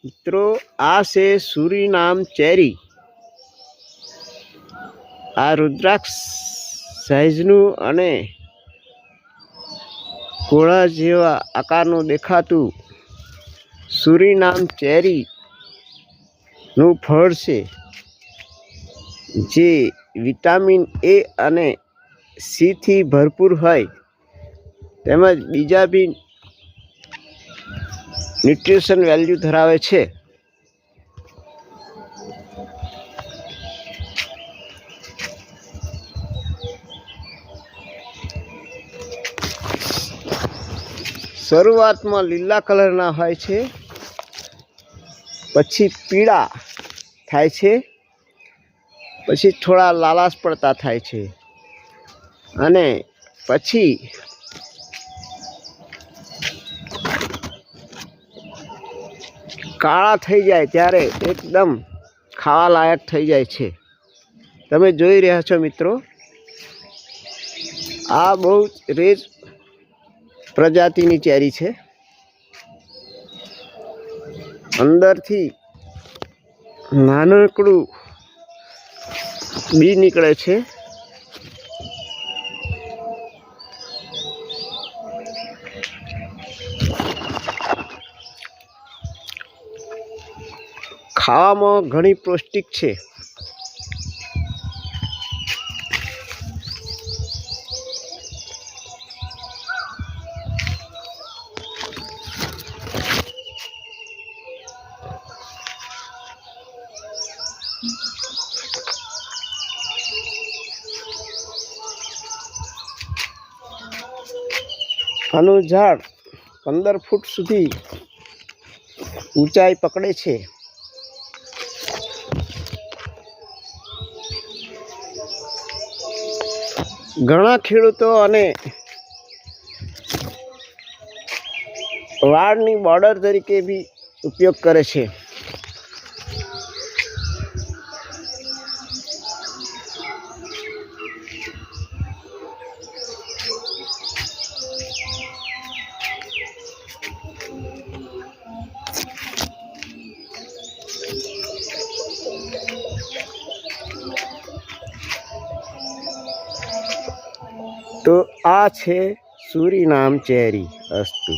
મિત્રો આ છે સુરીનામ ચેરી। આ રુદ્રાક્ષ સાઈઝનું અને ગોળા જેવા આકારનું દેખાતું સુરીનામ ચેરી નું ફળ છે, જે વિટામિન એ અને સી થી ભરપૂર હોય તેમજ બીજા બી ન્યુટ્રિશન વેલ્યુ ધરાવે છે। શરૂઆતમાં લીલા કલરના હોય છે, પછી પીળા થાય છે, પછી થોડા લાલાશ પડતા થાય છે અને પછી કાળા થઈ જાય ત્યારે એકદમ ખાવા લાયક થઈ જાય છે। તમે જોઈ રહ્યા છો મિત્રો, આ બહુ રેર પ્રજાતિની ચેરી છે। અંદરથી નાનકડું બી નીકળે છે, ખાવામાં ઘણી પૌષ્ટિક છે। આનું ઝાડ 15 ફૂટ સુધી ઊંચાઈ પકડે છે। ઘણા ખેડૂતો અને વાળની બોર્ડર તરીકે બી ઉપયોગ કરે છે। તો આ છે સુરીનામ ચેરી। અસ્તુ।